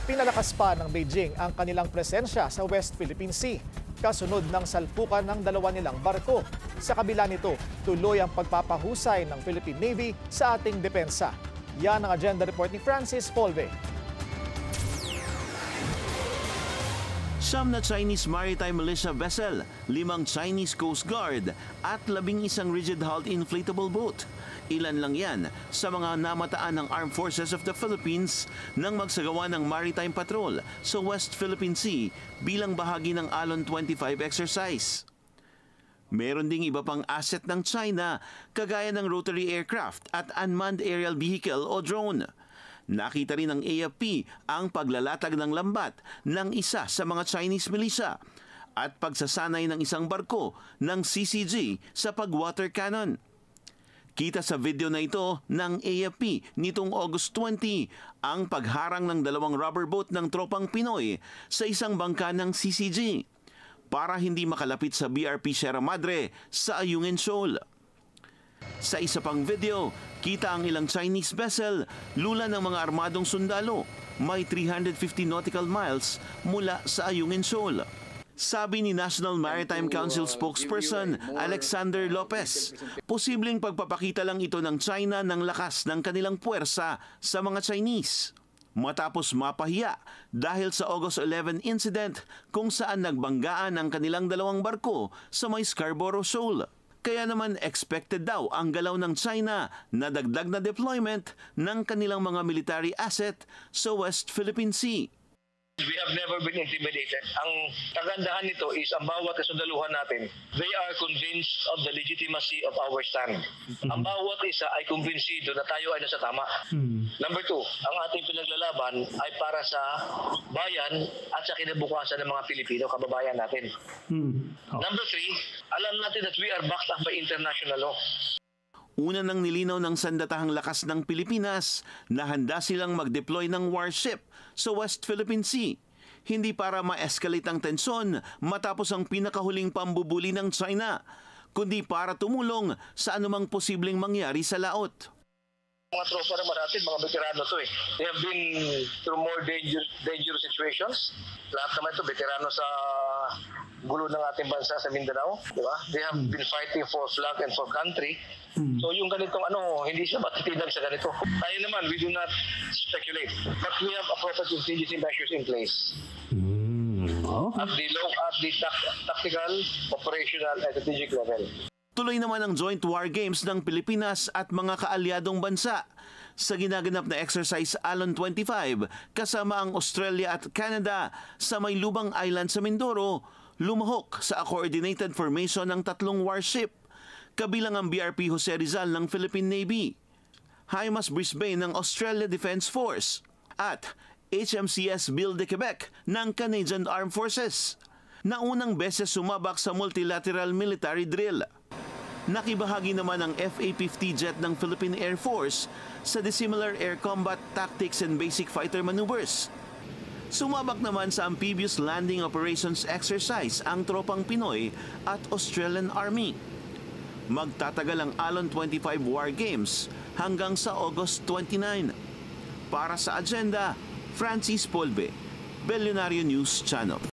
Pinalakas pa ng Beijing ang kanilang presensya sa West Philippine Sea, kasunod ng salpukan ng dalawa nilang barko. Sa kabila nito, tuloy ang pagpapahusay ng Philippine Navy sa ating depensa. Yan ang agenda report ni Francis Polve. Siyam na Chinese maritime militia vessel, 5 Chinese Coast Guard at 11 rigid-hulled inflatable boat. Ilan lang yan sa mga namataan ng Armed Forces of the Philippines nang magsagawa ng maritime patrol sa West Philippine Sea bilang bahagi ng Alon 25 exercise. Meron ding iba pang asset ng China kagaya ng rotary aircraft at unmanned aerial vehicle o drone. Nakita rin ng AFP ang paglalatag ng lambat ng isa sa mga Chinese militia at pagsasanay ng isang barko ng CCG sa pag-water cannon. Kita sa video na ito ng AFP nitong August 20 ang pagharang ng 2 rubber boat ng tropang Pinoy sa isang bangka ng CCG para hindi makalapit sa BRP Sierra Madre sa Ayungin Shoal. Sa isa pang video, kita ang ilang Chinese vessel lula ng mga armadong sundalo. May 350 nautical miles mula sa Ayungin Shoal. Sabi ni National Maritime Council spokesperson Alexander Lopez, posibleng pagpapakita lang ito ng China ng lakas ng kanilang puwersa sa mga Chinese. Matapos mapahiya dahil sa August 11 incident kung saan nagbanggaan ang kanilang 2 barko sa may Scarborough Shoal. Kaya naman expected daw ang galaw ng China na dagdag na deployment ng kanilang mga military asset sa West Philippine Sea. We have never been intimidated. Ang kagandahan nito is ang bawat kasundaluhan natin, they are convinced of the legitimacy of our stand. Ang bawat isa ay kumbinsido na tayo ay nasa tama. Number 2, ang ating pinaglalaban ay para sa bayan at sa kinabukasan ng mga Pilipino, kababayan natin. Number 3, alam natin that we are backed up by international law. Una nang nilinaw ng sandatahang lakas ng Pilipinas na handa silang mag-deploy ng warship sa West Philippine Sea. Hindi para ma-escalate ang tensyon matapos ang pinakahuling pambubuli ng China, kundi para tumulong sa anumang posibleng mangyari sa laot. Mga tropa naman natin, mga veterano to eh. They have been through more dangerous situations. Lahat naman ito, veterano sa gulo ng ating bansa sa Mindanao, di ba? They have been fighting for flag and for country. So yung ganitong hindi siya matitinag sa ganito. Tayo naman, we do not speculate. But we have appropriate contingency measures in place. At the tactical, operational, and strategic level. Tuloy naman ang joint war games ng Pilipinas at mga kaalyadong bansa sa ginaganap na exercise Alon 25 kasama ang Australia at Canada sa may lubang island sa Mindoro, lumahok sa coordinated formation ng 3 warship, kabilang ang BRP Jose Rizal ng Philippine Navy, HIMARS Brisbane ng Australia Defence Force at HMCS Ville de Quebec ng Canadian Armed Forces, na unang beses sumabak sa multilateral military drill. Nakibahagi naman ang FA-50 jet ng Philippine Air Force sa dissimilar air combat tactics and basic fighter maneuvers. Sumabak naman sa amphibious landing operations exercise ang tropang Pinoy at Australian Army. Magtatagal ang Alon 25 War Games hanggang sa August 29. Para sa agenda, Francis Polve, Bellionario News Channel.